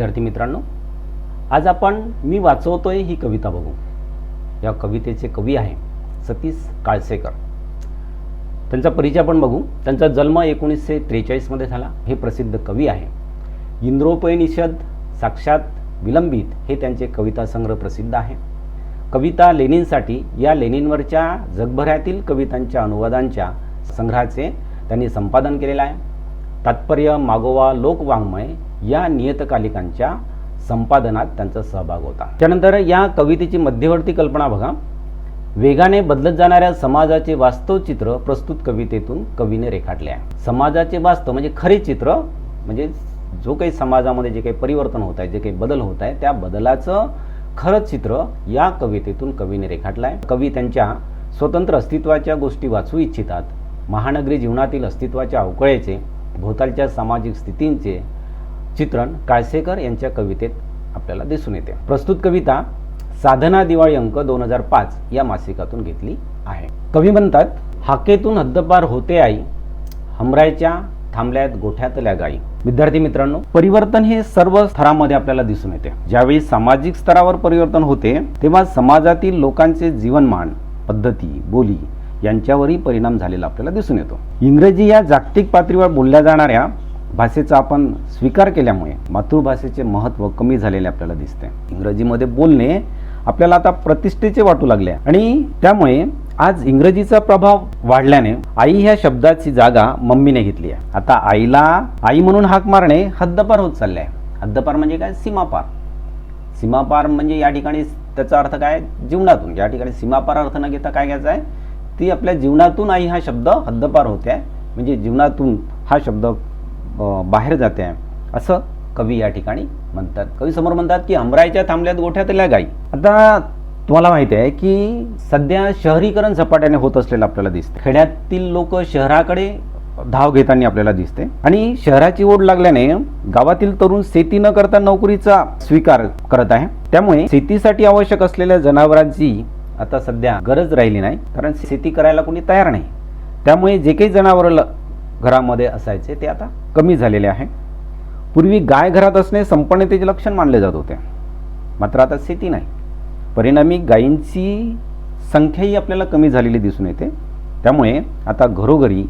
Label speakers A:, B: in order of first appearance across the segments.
A: विद्यार्थी मित्रांनो, आज आपण मी वाचवतोय ही कविता बघू। या कवितेचे कवी आहे सतीश काळसेकर। त्यांचा परिचय पण बघू। त्यांचा जन्म 1943 मध्ये झाला। हे प्रसिद्ध कवी आहे। इंद्रोपनिषद, साक्षात विलंबित हे त्यांचे कविता संग्रह प्रसिद्ध आहे। कविता लेनिनसाठी या लेनिनवरच्या जगभरातील कवितांच्या अनुवादांच्या संग्रहाचे त्यांनी संपादन केलेले आहे। तात्पर्य, मागोवा, लोकवाङ्मय या नियतकालिकांच्या संपादनात त्यांचा सहभाग होता। त्यानंतर या कवितेची मध्यवर्ती कल्पना बघा। वेगाने बदलत जाणाऱ्या समाजाचे वास्तव चित्र प्रस्तुत कवितेतून कवीने रेखाटले आहे। समाजाचे वास्तव म्हणजे खरे चित्र, म्हणजे जो काही समाजामध्ये जे काही परिवर्तन होत आहे, जे काही बदल होत आहे, त्या बदलाचं खरं चित्र या कवितेतून कवीने रेखाटलं आहे। कवी त्यांच्या स्वतंत्र अस्तित्वाच्या गोष्टी वाचू इच्छितात। महानगरी जीवनातील अस्तित्वाच्या अवकळेचे, भोवतालच्या सामाजिक स्थितींचे चित्रण काळसेकर यांच्या कवितेत आपल्याला दिसून येते। प्रस्तुत कविता साधना दिवाळी अंक 2005 या मासिकातून घेतली आहे। कवी म्हणतात, हाकेतून हद्दपार होते आई, हमरायच्या थांबल्यात गोठ्यातल्या गाई। विद्यार्थी मित्रांनो, परिवर्तन हे सर्व स्तरामध्ये आपल्याला दिसून येते। ज्यावेळी सामाजिक स्तरावर परिवर्तन होते तेव्हा समाजातील लोकांचे जीवनमान, पद्धती, बोली यांच्यावरही परिणाम झालेला आपल्याला दिसून येतो। इंग्रजी या जागतिक पातळीवर बोलल्या जाणाऱ्या भाषेचा आपण स्वीकार केल्यामुळे मातृभाषेचे महत्त्व कमी झालेले आपल्याला दिसते। इंग्रजीमध्ये बोलणे आपल्याला आता प्रतिष्ठेचे वाटू लागले आणि त्यामुळे आज इंग्रजीचा प्रभाव वाढल्याने आई ह्या शब्दाची जागा मम्मीने घेतली आहे। आता आईला आई म्हणून हाक मारणे हद्दपार होत चालले आहे। हद्दपार म्हणजे काय? सीमापार। सीमापार म्हणजे या ठिकाणी त्याचा अर्थ काय? जीवनातून। या ठिकाणी सीमापार अर्थ न घेता काय घ्यायचा आहे? ती आपल्या जीवनातून आई हा शब्द हद्दपार होते आहे, म्हणजे जीवनातून हा शब्द बाहेर जाते आहे असं कवी या ठिकाणी म्हणतात। कवी समोर म्हणतात की हमरायच्या थांबल्यात गोठ्यातल्या गाई। आता तुम्हाला माहिती आहे की सध्या शहरीकरण झपाट्याने होत असलेलं आपल्याला दिसते। खेड्यातील लोक शहराकडे धाव घेताना आपल्याला दिसते आणि शहराची ओढ लागल्याने गावातील तरुण शेती न करता नोकरीचा स्वीकार करत आहे। त्यामुळे शेतीसाठी आवश्यक असलेल्या जनावरांची आता सध्या गरज राहिली नाही, कारण शेती करायला कोणी तयार नाही। त्यामुळे जे काही जनावर घरामध्ये असायचे ते आता कमी झालेले आहे। पूर्वी गाय घरात असणे संपन्नतेचे लक्षण मानले जात होते, मात्र आता शेती नाही। परिणामी गायींची संख्याही आपल्याला कमी झालेली दिसून येते। त्यामुळे आता घरोघरी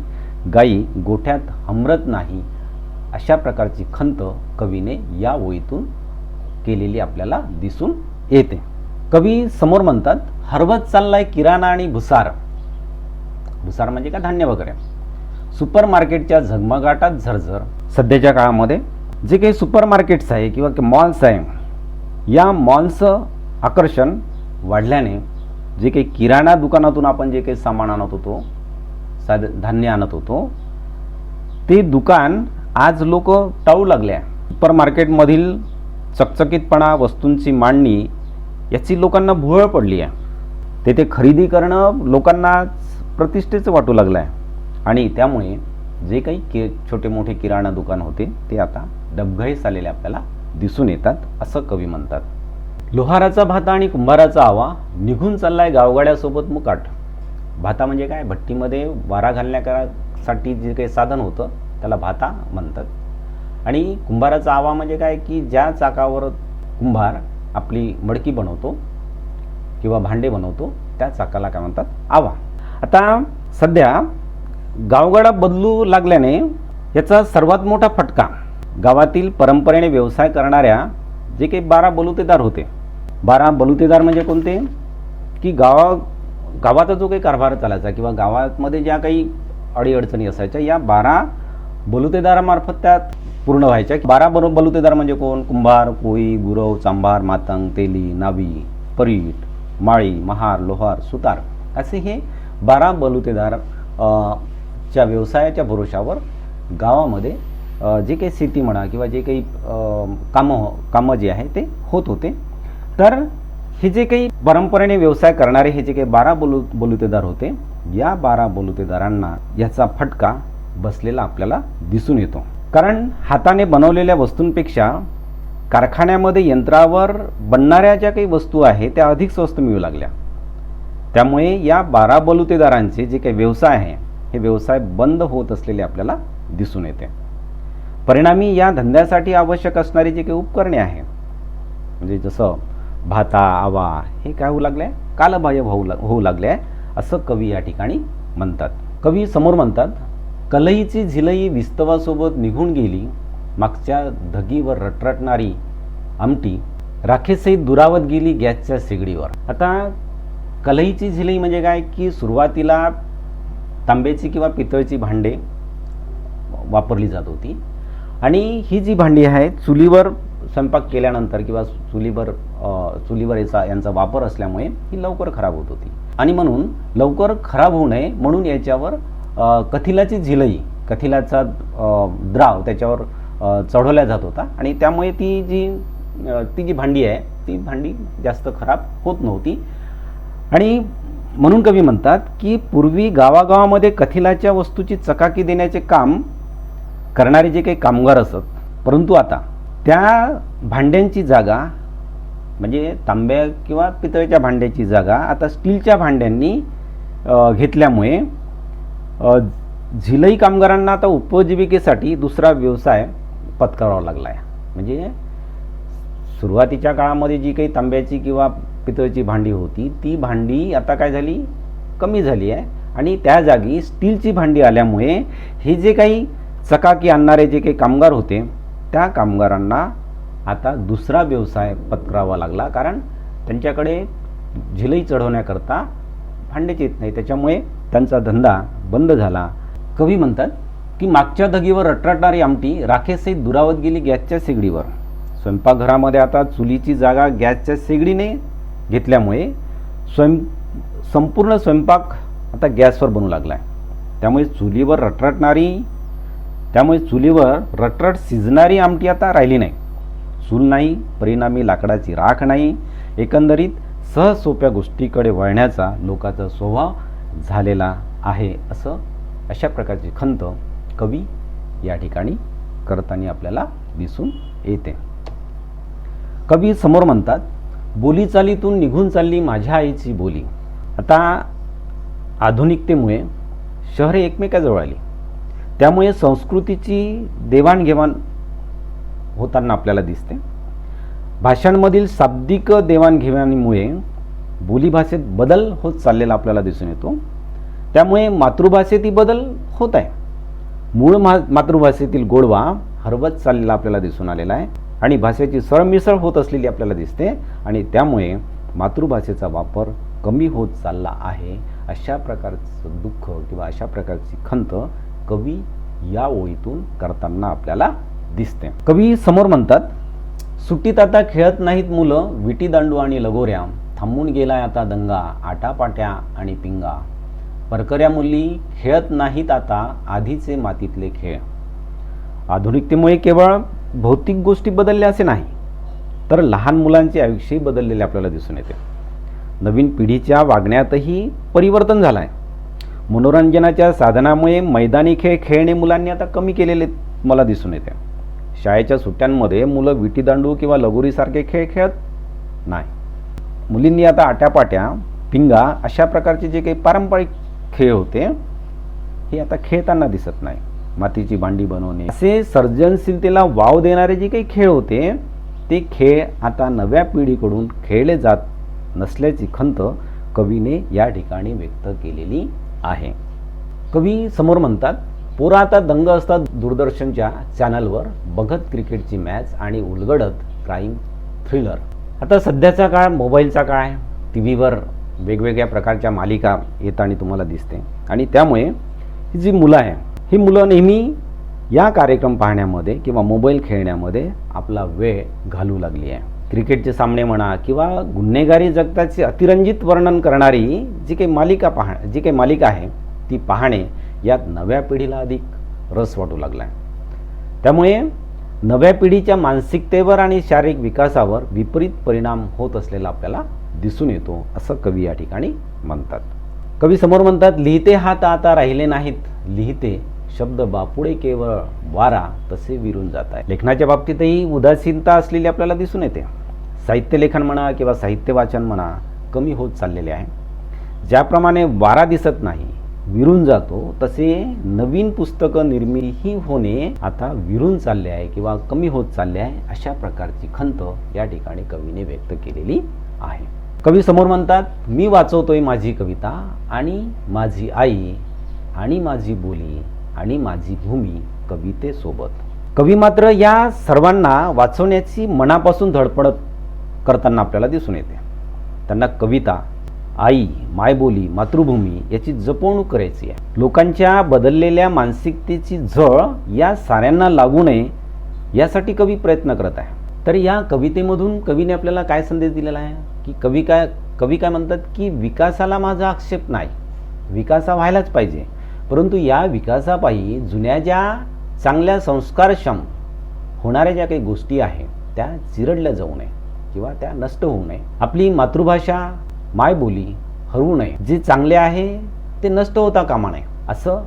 A: गायी गोठ्यात हमरत नाही अशा प्रकारची खंत कवीने या ओळीतून केलेली आपल्याला दिसून येते। कवी समोर म्हणतात, हरवत चाललाय किराणा आणि भुसार। भुसार म्हणजे काय? धान्य वगैरे। सुपर मार्केटच्या झगमगाटात झरझर। सध्याच्या काळामध्ये जे काही सुपर मार्केट्स आहे किंवा मॉल्स आहे, या मॉल्सचं आकर्षण वाढल्याने जे काही किराणा दुकानातून आपण जे काही सामान आणत होतो, धान्य आणत होतो, ते दुकान आज लोक टाळू लागले आहे। सुपर मार्केटमधील चकचकीतपणा, वस्तूंची मांडणी याची लोकांना भुरळ पडली आहे। तेथे खरेदी करणं लोकांना प्रतिष्ठेचं वाटू लागलं आहे आणि त्यामुळे जे काही छोटे मोठे किराणा दुकान होते ते आता डबघाईस आलेले आपल्याला दिसून येतात असं कवी म्हणतात। लोहाराचा भाता आणि कुंभाराचा आवा, निघून चाललाय गावगाड्यासोबत मुकाट। भाता म्हणजे काय? भट्टीमध्ये वारा घालण्यासाठी जे काही साधन होतं त्याला भाता म्हणतात। आणि कुंभाराचा आवा म्हणजे काय? की ज्या चाकावर कुंभार आपली मडकी बनवतो किंवा भांडे बनवतो त्या चाकाला काय म्हणतात? आवा। आता सध्या गावगाडा बदलू लागल्याने याचा सर्वात मोठा फटका गावातील परंपरेने व्यवसाय करणाऱ्या जे काही 12 बलुतेदार होते। 12 बलुतेदार म्हणजे कोणते? की गावाचा जो काही कारभार चालायचा किंवा गावामध्ये ज्या काही अडीअडचणी असायच्या, या 12 बलुतेदारामार्फत त्यात पूर्ण व्हायच्या। 12 बलुतेदार म्हणजे कोण? कुंभार, कोळी, गुरव, चांभार, मातंग, तेली, नावी, परीट, माळी, महार, लोहार, सुतार असे हे 12 बलुतेदार च्या व्यवसायाच्या भरोशावर गावामध्ये जे काही शेती म्हणा किंवा जे काही कामं जे आहे ते होत होते। तर हे जे काही परंपरेने व्यवसाय करणारे हे जे काही 12 बलुतेदार होते, या 12 बलुतेदारांना याचा फटका बसलेला आपल्याला दिसून येतो। कारण हाताने बनवलेल्या वस्तूंपेक्षा कारखान्यामध्ये यंत्रावर बनणाऱ्या ज्या काही वस्तू आहेत त्या अधिक स्वस्त मिळू लागल्या। त्यामुळे या 12 बलुतेदारांचे जे काही व्यवसाय आहे हे व्यवसाय बंद होत असलेले आपल्याला दिसून येते। परिणामी या धंद्यासाठी आवश्यक असणारी जी काही उपकरणे आहे, म्हणजे जसं भाता आवा, हे काय होऊ लागले, कालबाह्य होऊ लागले आहे असं कवी या ठिकाणी म्हणतात. कवी समोर म्हणतात, कलईची झिलई विस्तवासोबत निघून गेली, मागच्या धगीवर रटरटणारी आमटी राखेसहित दुरावत गेली गॅसच्या शेगडीवर. आता कलईची झिलई म्हणजे काय की सुरुवातीला तांब्याची किंवा पितळची भांडे वापरली जात होती आणि ही जी भांडी आहेत चुलीवर स्वयंपाक केल्यानंतर किंवा चुलीवर यांचा वापर असल्यामुळे ही लवकर खराब होत होती आणि म्हणून लवकर खराब होऊ नये म्हणून याच्यावर कथिलाची झिलई, कथिलाचा द्राव त्याच्यावर चढवला जात होता आणि त्यामुळे ती जी भांडी आहे ती भांडी जास्त खराब होत नव्हती. आणि म्हणून कवी म्हणतात की पूर्वी गावागावामध्ये कथिलाच्या वस्तूची चकाकी देण्याचे काम करणारे जे काही कामगार असत, परंतु आता त्या भांड्यांची जागा म्हणजे तांब्या किंवा पितळेच्या भांड्याची जागा आता स्टीलच्या भांड्यांनी घेतल्यामुळे झिलई कामगारांना आता उपजीविकेसाठी दुसरा व्यवसाय पत्करावा लागला आहे. म्हणजे सुरुवातीच्या काळामध्ये जी काही तांब्याची किंवा पितळेची भांडी होती ती भांडी आता काय झाली, कमी झाली आहे आणि त्या जागी स्टीलची भांडी आल्यामुळे हे जे काही चकाकी आणणारे जे काही कामगार होते त्या कामगारांना आता दुसरा व्यवसाय पत्करावा लागला, कारण त्यांच्याकडे झिलई चढवण्याकरता भांडेच येत नाही, त्याच्यामुळे त्यांचा धंदा बंद झाला. कवी म्हणतात की मागच्या धगीवर रटरटणारी आमटी राखेसहित दुरावत गेली गॅसच्या शेगडीवर. स्वयंपाकघरामध्ये आता चुलीची जागा गॅसच्या शेगडीने घेतल्यामुळे संपूर्ण स्वयंपाक आता गॅसवर बनू लागला आहे. त्यामुळे चुलीवर रटरट शिजणारी आमटी आता राहिली नाही. चूल नाही, परिणामी लाकडाची राख नाही. एकंदरीत सहज सोप्या गोष्टीकडे वळण्याचा लोकांचा स्वभाव झालेला आहे, अशा प्रकारची खंत कवी या ठिकाणी करताना आपल्याला दिसून येते. कवी समोर म्हणतात, बोलीचालीतून निघून चालली माझ्या आईची बोली. आता आधुनिकतेमुळे शहरे एकमेकाजवळ आली, त्यामुळे संस्कृतीची देवाणघेवाण होताना आपल्याला दिसते. भाषांमधील शाब्दिक देवाणघेवाणीमुळे बोलीभाषेत बदल होत चाललेला आपल्याला दिसून येतो. त्यामुळे मातृभाषेतही बदल होत आहे. मूळ मातृभाषेतील गोडवा हरवत चाललेला आपल्याला दिसून आलेला आहे आणि भाषेची सरमिसळ होत असलेली आपल्याला दिसते आणि त्यामुळे मातृभाषेचा वापर कमी होत चालला आहे. अशा प्रकारचं दुःख किंवा अशा प्रकारची खंत कवी या ओळीतून करताना आपल्याला दिसते. कवी समोर म्हणतात, सुट्टीत आता खेळत नाहीत मुलं विटी दांडू आणि लगोऱ्या, थांबून गेलाय आता दंगा आटापाट्या आणि पिंगा, परकऱ्या मुली खेळत नाहीत आता आधीचे मातीतले खेळ. आधुनिकतेमुळे केवळ भौतिक गोष्टी बदलल्या असे नाही, तर लहान मुलांचे आयुष्यही बदललेले आपल्याला दिसून येते. नवीन पिढीच्या वागण्यातही परिवर्तन झालं आहे. मनोरंजनाच्या साधनामुळे मैदानी खेळ खेळणे मुलांनी आता कमी केलेले मला दिसून येते. शाळेच्या सुट्ट्यांमध्ये मुलं विटीदांडू किंवा लगोरीसारखे खेळ खेळत नाही. मुलींनी आता आट्यापाट्या, पिंगा अशा प्रकारचे जे काही पारंपरिक खेळ होते हे आता खेळताना दिसत नाही. मातीची भांडी बनवणे असे सर्जनशीलतेला वाव देणारे जे काही खेळ होते ते खेळ आता नव्या पिढीकडून खेळले जात नसल्याची खंत कवीने या ठिकाणी व्यक्त केलेली आहे. कवी समोर म्हणतात, पोरं आता दंग असतात दूरदर्शनच्या चॅनलवर बघत क्रिकेटची मॅच आणि उलगडत क्राईम थ्रिलर. आता सध्याचा काळ मोबाईलचा काळ आहे. टी व्हीवर वेगवेगळ्या प्रकारच्या मालिका येताना तुम्हाला दिसते आणि त्यामुळे ही जी मुलं आहे ही मुलं नेहमी या कार्यक्रम पाहण्यामध्ये किंवा मोबाईल खेळण्यामध्ये आपला वेळ घालू लागली आहे. क्रिकेटचे सामने म्हणा किंवा गुन्हेगारी जगताचे अतिरंजित वर्णन करणारी जी काही मालिका आहे ती पाहणे यात नव्या पिढीला अधिक रस वाटू लागला आहे. त्यामुळे नव्या पिढीच्या मानसिकतेवर आणि शारीरिक विकासावर विपरीत परिणाम होत असलेला आपल्याला दिसून येतो, असं कवी या ठिकाणी म्हणतात. कवी समोर म्हणतात, लिहिते हात आता राहिले नाहीत, लिहिते शब्द बापुडे केवळ वारा तसे विरून जात आहे. लेखनाच्या बाबतीतही उदासीनता असलेली आपल्याला दिसून येते. साहित्य लेखन म्हणा किंवा साहित्य वाचन म्हणा कमी होत चाललेले आहे. ज्याप्रमाणे वारा दिसत नाही, विरून जातो तसे नवीन पुस्तकं निर्मिती होणे आता विरून चालले आहे किंवा कमी होत चालले आहे, अशा प्रकारची खंत या ठिकाणी कवीने व्यक्त केलेली आहे. कवी समोर म्हणतात, मी वाचवतोय माझी कविता आणि माझी आई आणि माझी बोली आणि माझी भूमी कवितेसोबत. कवी मात्र या सर्वांना वाचवण्याची मनापासून धडपड करताना आपल्याला दिसून येते. त्यांना कविता, आई, मायबोली, मातृभूमी याची जपवणूक करायची आहे. लोकांच्या बदललेल्या मानसिकतेची झळ या साऱ्यांना लागू नये यासाठी कवी प्रयत्न करत आहे. तर या कवितेमधून कवीने आपल्याला काय संदेश दिलेला आहे की कवी काय म्हणतात की विकासाला माझा आक्षेप नाही, विकास व्हायलाच पाहिजे, परंतु या विकासापायी जुन्या ज्या चांगल्या संस्कारक्षम होणाऱ्या ज्या काही गोष्टी आहेत त्या चिरडल्या जाऊ नये किंवा त्या नष्ट होऊ नये. आपली मातृभाषा, मायबोली हरवू नये. जे चांगले आहे ते नष्ट होता कामा नये, असं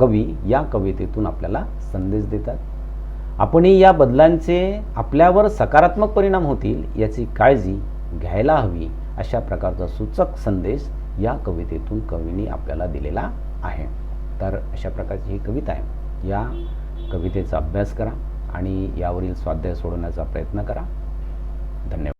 A: कवी या कवितेतून आपल्याला संदेश देतात. आपणही या बदलांचे आपल्यावर सकारात्मक परिणाम होतील याची काळजी घ्यायला हवी, अशा प्रकारचा सूचक संदेश या कवितेतून कवीने आपल्याला दिलेला आहे. तर अशा प्रकारची ही कविता आहे. या कवितेचा अभ्यास करा आणि यावरील स्वाध्याय सोडवण्याचा प्रयत्न करा. धन्यवाद.